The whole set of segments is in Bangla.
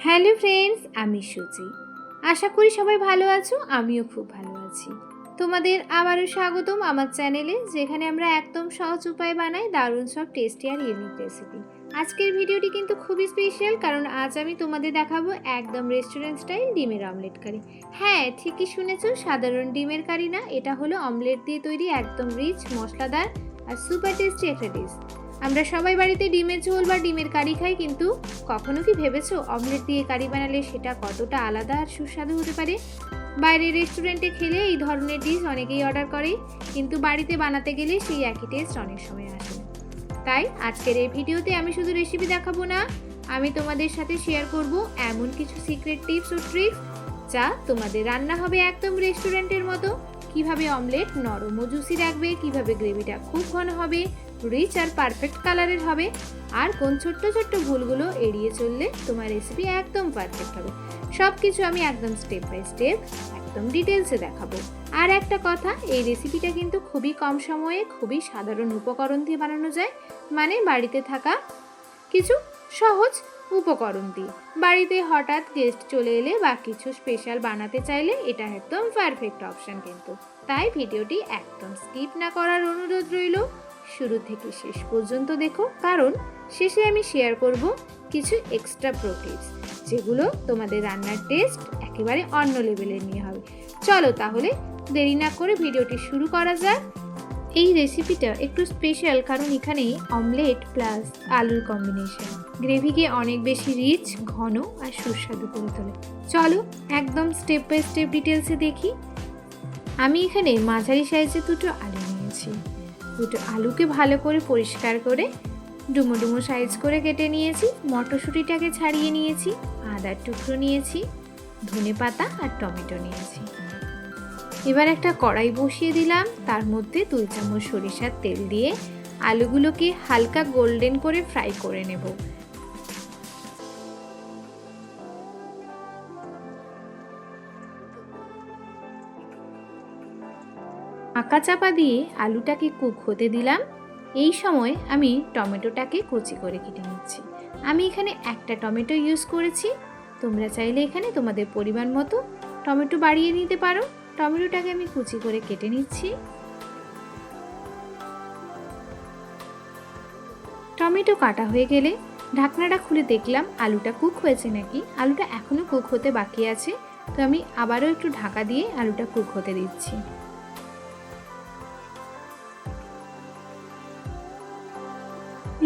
হ্যালো ফ্রেন্ডস, আমি সুচি। আশা করি সবাই ভালো আছো, আমিও খুব ভালো আছি। তোমাদের আবারও স্বাগতম আমার চ্যানেলে, যেখানে আমরা একদম সহজ উপায়ে বানাই দারুণ সব টেস্টি আর ইউনিক রেসিপি। আজকের ভিডিওটি কিন্তু খুবই স্পেশাল, কারণ আজ আমি তোমাদের দেখাবো একদম রেস্টুরেন্ট স্টাইল ডিমের অমলেট কারি। হ্যাঁ, ঠিকই শুনেছো, সাধারণ ডিমের কারি না, এটা হলো অমলেট দিয়ে তৈরি একদম রিচ, মশলাদার আর সুপার টেস্টি একটা ডিশ। আমরা সবাই বাড়িতে ডিমের ঝোল বা ডিমের কারি খাই, কিন্তু কখনো কি ভেবেছো অমলেট দিয়ে কারি বানালে সেটা কতটা আলাদা আর সুস্বাদু হতে পারে? বাইরে রেস্টুরেন্টে খেলে এই ধরনের ডিশ অনেকেই অর্ডার করে, কিন্তু বাড়িতে বানাতে গেলে সেই একই টেস্ট অনেক সময় আসে না। তাই আজকের এই ভিডিওতে আমি শুধু রেসিপি দেখাবো না, আমি তোমাদের সাথে শেয়ার করব এমন কিছু সিক্রেট টিপস ও ট্রিক্স যা তোমাদের রান্না হবে একদম রেস্টুরেন্টের মতো। কিভাবে অমলেট নরম ও জুসি রাখবে, কিভাবে গ্রেভিটা খুব ঘন হবে, রিচ আর পারফেক্ট কালারের হবে, আর কোন ছোট্ট ছোট্ট ভুলগুলো এড়িয়ে চললে তোমার রেসিপি একদম পারফেক্ট হবে। সব কিছু আমি একদম স্টেপ বাই স্টেপ একদম ডিটেলসে দেখাবো। আর একটা কথা, এই রেসিপিটা কিন্তু খুবই কম সময়ে খুবই সাধারণ উপকরণ দিয়ে বানানো যায়, মানে বাড়িতে থাকা কিছু সহজ উপকরণ দিয়ে। বাড়িতে হঠাৎ গেস্ট চলে এলে বা কিছু স্পেশাল বানাতে চাইলে এটা একদম পারফেক্ট অপশন কিন্তু। তাই ভিডিওটি একদম স্কিপ না করার অনুরোধ রইল, শুরু থেকে শেষ পর্যন্ত দেখো, কারণ শেষে আমি শেয়ার করব কিছু এক্সট্রা প্রো টিপস, যেগুলো তোমাদের রান্নার টেস্ট একেবারে অন্য লেভেলের নিয়ে হবে। চলো তাহলে দেরি না করে ভিডিওটি শুরু করা যাক। এই রেসিপিটা একটু স্পেশাল, কারণ এখানে অমলেট প্লাস আলুর কম্বিনেশন গ্রেভিকে অনেক বেশি রিচ, ঘন আর সুস্বাদু করে তোলে। চলো একদম স্টেপ বাই স্টেপ ডিটেলসে দেখি। আমি এখানে মাঝারি সাইজে দুটো আলু নিয়েছি। দুটো আলুকে ভালো করে পরিষ্কার করে ডুমো ডুমো সাইজ করে কেটে নিয়েছি। মটরশুঁটিটাকে ছাড়িয়ে নিয়েছি, আদার টুকরো নিয়েছি, ধনেপাতা আর টমেটো নিয়েছি। এবার একটা কড়াই বসিয়ে দিলাম, তার মধ্যে 2 চামচ সরিষার তেল দিয়ে আলুগুলোকে হালকা গোল্ডেন করে ফ্রাই করে নেব। আঁকা চাপা দিয়ে আলুটাকে কুক হতে দিলাম। এই সময় আমি টমেটোটাকে কুচি করে কেটে নিচ্ছি। আমি এখানে একটা টমেটো ইউজ করেছি, তোমরা চাইলে এখানে তোমাদের পরিমাণ মতো টমেটো বাড়িয়ে নিতে পারো। টমেটোটাকে আমি কুচি করে কেটে নিচ্ছি। টমেটো কাটা হয়ে গেলে ঢাকনাটা খুলে দেখলাম আলুটা কুক হয়েছে নাকি। আলুটা এখনো কুক হতে বাকি আছে, তো আমি আবারও একটু ঢাকা দিয়ে আলুটা কুক হতে দিচ্ছি।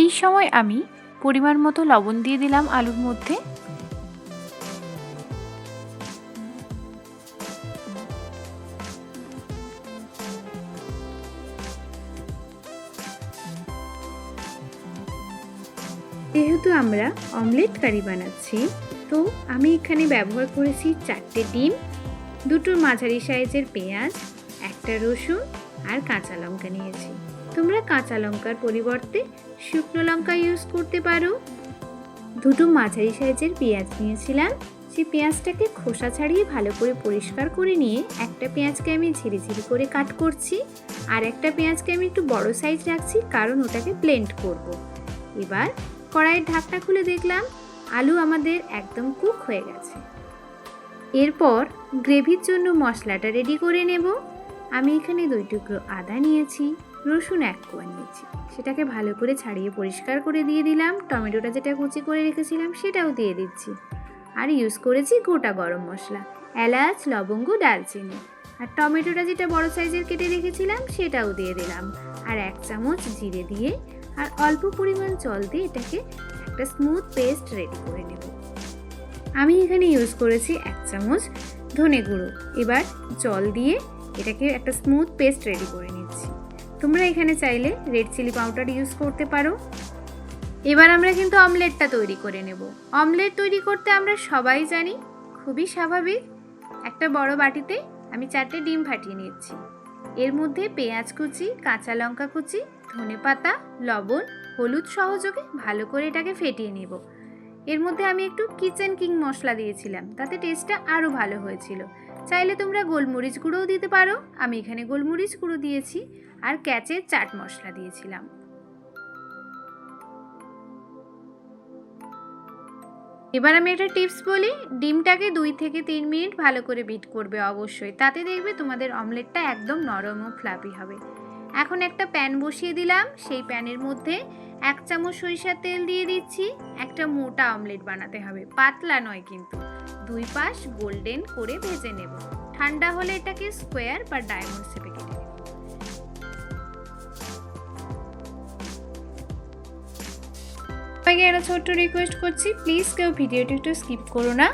এই সময় আমি পরিমাণ মতো লবণ দিয়ে দিলাম আলুর মধ্যে। যেহেতু আমরা অমলেট কারি বানাচ্ছি, তো আমি এখানে ব্যবহার করেছি 4টে ডিম, 2টো মাঝারি সাইজের পেঁয়াজ, একটা রসুন আর কাঁচা লঙ্কা নিয়েছি। তোমরা কাঁচা লঙ্কার পরিবর্তে শুকনো লঙ্কা ইউজ করতে পারো। 2টো মাঝারি সাইজের পেঁয়াজ নিয়েছিলাম। সেই পেঁয়াজটাকে খোসা ছাড়িয়ে ভালো করে পরিষ্কার করে নিয়ে একটা পেঁয়াজকে আমি ঝিরিঝিরি করে কাট করছি, আর একটা পেঁয়াজকে আমি একটু বড় সাইজ রাখছি, কারণ ওটাকে ব্লেন্ড করব। এবার কড়াইয়ের ঢাকনা খুলে দেখলাম আলু আমাদের একদম কুক হয়ে গেছে। এরপর গ্রেভির জন্য মশলাটা রেডি করে নেব। আমি এখানে 2 টুকরো আদা নিয়েছি, রসুন 1 কোয়া নিয়েছি, সেটাকে ভালো করে ছাড়িয়ে পরিষ্কার করে দিয়ে দিলাম। টমেটোটা যেটা কুচি করে রেখেছিলাম সেটাও দিয়ে দিচ্ছি, আর ইউজ করেছি গোটা গরম মশলা, এলাচ, লবঙ্গ, দারচিনি। আর টমেটোটা যেটা বড় সাইজের কেটে রেখেছিলাম সেটাও দিয়ে দিলাম, আর 1 চামচ জিরে দিয়ে আর অল্প পরিমাণ জল দিয়ে এটাকে একটা স্মুথ পেস্ট রেডি করে নেব। আমি এখানে ইউজ করেছি 1 চামচ ধনে গুঁড়ো। এবার জল দিয়ে এটাকে একটা স্মুথ পেস্ট রেডি করে নিচ্ছি। তোমরা এখানে চাইলে রেড চিলি পাউডার ইউজ করতে পারো। এবার আমরা কিন্তু অমলেটটা তৈরি করে নেব। অমলেট তৈরি করতে আমরা সবাই জানি, খুবই স্বাভাবিক। একটা বড় বাটিতে আমি 4টে ডিম ফাটিয়ে নিচ্ছি। এর মধ্যে পেঁয়াজ কুচি, কাঁচা লঙ্কা কুচি, ধনেপাতা, লবণ, হলুদ সহযোগে ভালো করে এটাকে ফেটিয়ে নেব। এর মধ্যে আমি একটু কিচেন কিং মশলা দিয়েছিলাম, তাতে টেস্টটা আরও ভালো হয়েছিল। চাইলে তোমরা গোলমরিচ গুঁড়োও দিতে পারো, আমি এখানে গোলমরিচ গুঁড়ো দিয়েছি, আর ক্যাচের চাট মশলা দিয়েছিলাম। এবার আমি একটা টিপস বলি, ডিমটাকে 2 থেকে 3 মিনিট ভালো করে বিট করবে অবশ্যই, তাতে দেখবে তোমাদের অমলেটটা একদম নরম ও ফ্লাফি হবে। এখন একটা প্যান বসিয়ে দিলাম, সেই প্যানের মধ্যে 1 চামচ সরিষার তেল দিয়ে দিচ্ছি। একটা মোটা অমলেট বানাতে হবে, পাতলা নয় কিন্তু। 2 পাশ গোল্ডেন করে ভেজে নেব। ঠান্ডা হলে এটাকে স্কোয়ার বা ডায়মন্ড শেপে কেটে নেব। সবাইকে একটা ছোট্ট রিকোয়েস্ট করছি, প্লিজ কেউ ভিডিওটি একটু স্কিপ করো না,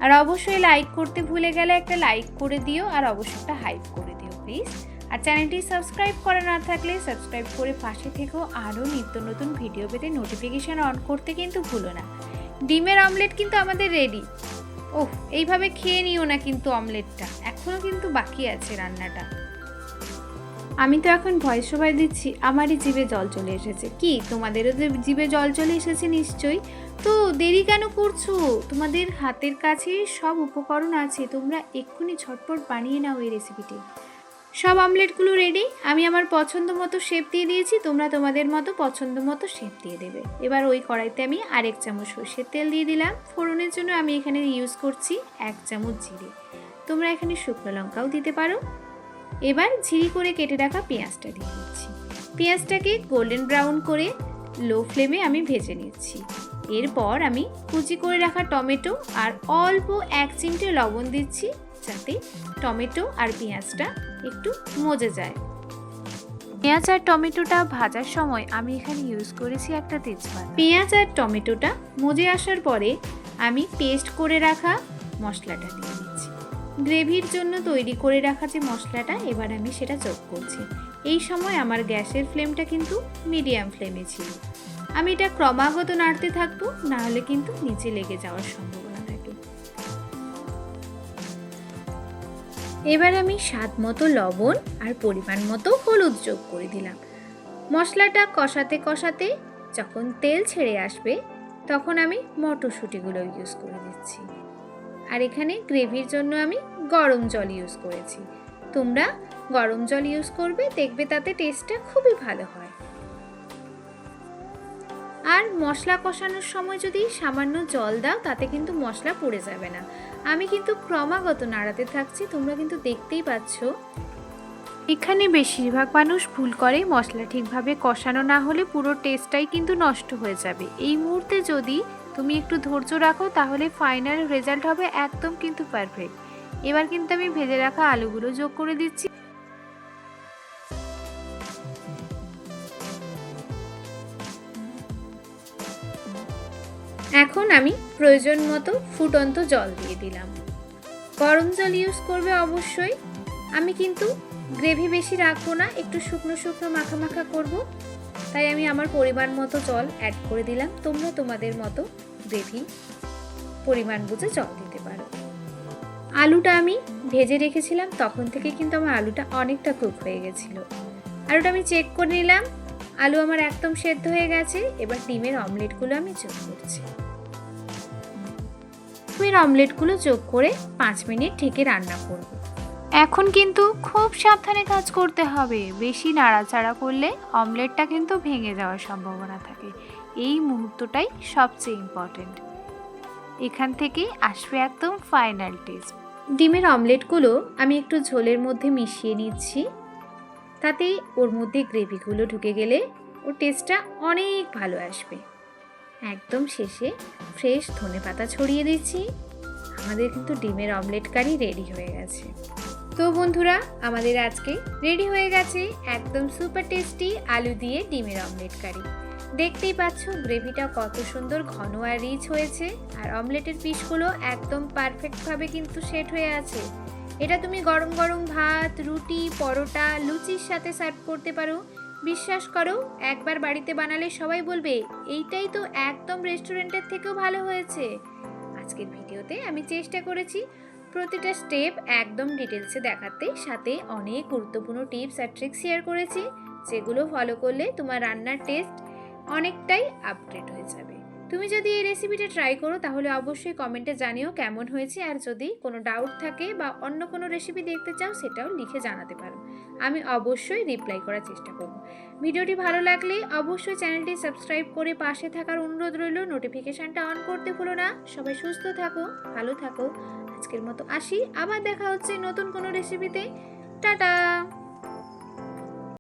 আর অবশ্যই লাইক করতে ভুলে গেলে একটা লাইক করে দিও, আর অবশ্যই একটা হাইপ করে দিও প্লিজ। আর চ্যানেলটি সাবস্ক্রাইব করা না থাকলে সাবস্ক্রাইব করে পাশে থেকেও আরও নিত্য নতুন ভিডিও পেতে নোটিফিকেশান অন করতে কিন্তু ভুলো না। ডিমের অমলেট কিন্তু আমাদের রেডি। ওহ, এইভাবে খেয়ে নিও না কিন্তু অমলেটটা, এখনও কিন্তু বাকি আছে রান্নাটা। আমি তো এখন ভয়েস ওভার দিচ্ছি, আমারই জিভে জল চলে এসেছে। কি তোমাদেরও তো জিভে জল চলে এসেছে নিশ্চয়ই? তো দেরি কেন করছো? তোমাদের হাতের কাছে সব উপকরণ আছে, তোমরা এক্ষুনি ঝটপট বানিয়ে নাও এই রেসিপিটি। সব অমলেটগুলো রেডি, আমি আমার পছন্দ মতো শেপ দিয়ে দিয়েছি, তোমরা তোমাদের মতো পছন্দ মতো শেপ দিয়ে দেবে। এবার ওই কড়াইতে আমি 1 চামচ সরষের তেল দিয়ে দিলাম। ফোড়নের জন্য আমি এখানে ইউজ করছি 1 চামচ জিরে, তোমরা এখানে শুকনো লঙ্কাও দিতে পারো। এবার ঝিরি করে কেটে রাখা পেঁয়াজটা দিয়ে দিচ্ছি। পেঁয়াজটাকে গোল্ডেন ব্রাউন করে লো ফ্লেমে আমি ভেজে নিচ্ছি। এরপর আমি কুচি করে রাখা টমেটো আর অল্প 1 চিমটে লবণ দিচ্ছি, যাতে টমেটো আর পেঁয়াজটা একটু মজে যায়। পেঁয়াজ আর টমেটোটা ভাজার সময় আমি এখানে ইউজ করেছি একটা তেজপাতা। পেঁয়াজ আর টমেটোটা মজে আসার পরে আমি পেস্ট করে রাখা মশলাটা দিয়ে দিচ্ছি। গ্রেভির জন্য তৈরি করে রাখা যে মশলাটা, এবার আমি সেটা যোগ করছি। এই সময় আমার গ্যাসের ফ্লেমটা কিন্তু মিডিয়াম ফ্লেমে ছিল। আমি এটা ক্রমাগত নাড়তে থাকবো, না হলে কিন্তু নিচে লেগে যাওয়ার সম্ভাবনা থাকে। এবার আমি স্বাদ মতো লবণ আর পরিমাণ মতো হলুদ যোগ করে দিলাম। মশলাটা কষাতে কষাতে যখন তেল ছেড়ে আসবে, তখন আমি মটরশুঁটিগুলো ইউজ করে দিচ্ছি। আর এখানে গ্রেভির জন্য আমি গরম জল ইউজ করেছি, তোমরা গরম জল ইউজ করবে, দেখবে তাতে টেস্টটা খুবই ভালো হয়। আর মশলা কষানোর সময় যদি সামান্য জল দাও, তাতে কিন্তু মশলা পুড়ে যাবে না। আমি কিন্তু ক্রমাগত নাড়াতে থাকছি, তোমরা কিন্তু দেখতেই পাচ্ছ। এখানে বেশিরভাগ মানুষ ভুল করে, মশলা ঠিকভাবে কষানো না হলে পুরো টেস্টটাই কিন্তু নষ্ট হয়ে যাবে। এই মুহূর্তে যদি তুমি একটু ধৈর্য রাখো, তাহলে ফাইনাল রেজাল্ট হবে একদম কিন্তু পারফেক্ট। এবার কিন্তু আমি ভেজে রাখা আলুগুলো যোগ করে দিচ্ছি। এখন আমি প্রয়োজন মতো ফুটন্ত জল দিয়ে দিলাম। গরম জল ইউজ করবে অবশ্যই। আমি কিন্তু গ্রেভি বেশি রাখবো না, একটু শুকনো শুকনো মাখা মাখা করব, তাই আমি আমার পরিমাণ মতো জল অ্যাড করে দিলাম। তোমরা তোমাদের মতো গ্রেভি পরিমাণ বুঝে জল দিতে পারো। আলুটা আমি ভেজে রেখেছিলাম, তখন থেকে কিন্তু আমার আলুটা অনেকটা কুক হয়ে গেছিলো। আলুটা আমি চেক করে নিলাম, আলু আমার একদম সেদ্ধ হয়ে গেছে। এবার ডিমের অমলেটগুলো আমি যোগ করছি। ডিমের অমলেটগুলো যোগ করে 5 মিনিট ঢেকে রান্না করব। এখন কিন্তু খুব সাবধানে কাজ করতে হবে, বেশি নাড়াচাড়া করলে অমলেটটা কিন্তু ভেঙে যাওয়ার সম্ভাবনা থাকে। এই মুহূর্তটাই সবচেয়ে ইম্পর্টেন্ট, এখান থেকেই আসবে একদম ফাইনাল টেস্ট। ডিমের অমলেটগুলো আমি একটু ঝোলের মধ্যে মিশিয়ে নিচ্ছি, তাতে ওর মধ্যে গ্রেভিগুলো ঢুকে গেলে ওর টেস্টটা অনেক ভালো আসবে। একদম শেষে ফ্রেশ ধনেপাতা ছড়িয়ে দিচ্ছি। আমাদের কিন্তু ডিমের অমলেট কারি রেডি হয়ে গেছে। তো বন্ধুরা, আমাদের আজকে রেডি হয়ে গেছে একদম সুপার টেস্টি আলু দিয়ে ডিমের অমলেট কারি। দেখতেই পাচ্ছ গ্রেভিটা কত সুন্দর ঘন আর রিচ হয়েছে, আর অমলেটের পিসগুলো একদম পারফেক্টভাবে কিন্তু সেট হয়ে আছে। এটা তুমি গরম গরম ভাত, রুটি, পরোটা, লুচির সাথে সার্ভ করতে পারো। বিশ্বাস করো, একবার বাড়িতে বানালে সবাই বলবে এইটাই তো একদম রেস্টুরেন্টের থেকেও ভালো হয়েছে। আজকের ভিডিওতে আমি চেষ্টা করেছি প্রতিটা স্টেপ একদম ডিটেলসে দেখাতে, সাথে অনেক গুরুত্বপূর্ণ টিপস আর ট্রিক্স শেয়ার করেছি, যেগুলো ফলো করলে তোমার রান্নার টেস্ট অনেকটাই আপগ্রেড হয়ে যাবে। তুমি যদি এই রেসিপিটা ট্রাই করো তাহলে অবশ্যই কমেন্টে জানিও কেমন হয়েছে, আর যদি কোনো ডাউট থাকে বা অন্য কোনো রেসিপি দেখতে চাও সেটাও লিখে জানাতে পারো। আমি অবশ্যই রিপ্লাই করার চেষ্টা করব। ভিডিওটি ভালো লাগলে অবশ্যই চ্যানেলটি সাবস্ক্রাইব করে পাশে থাকার অনুরোধ রইল। নোটিফিকেশানটা অন করতে ভুলো না। সবাই সুস্থ থাকো, ভালো থাকো। আজকের মতো আসি, আবার দেখা হচ্ছে নতুন কোনো রেসিপিতে। টাটা।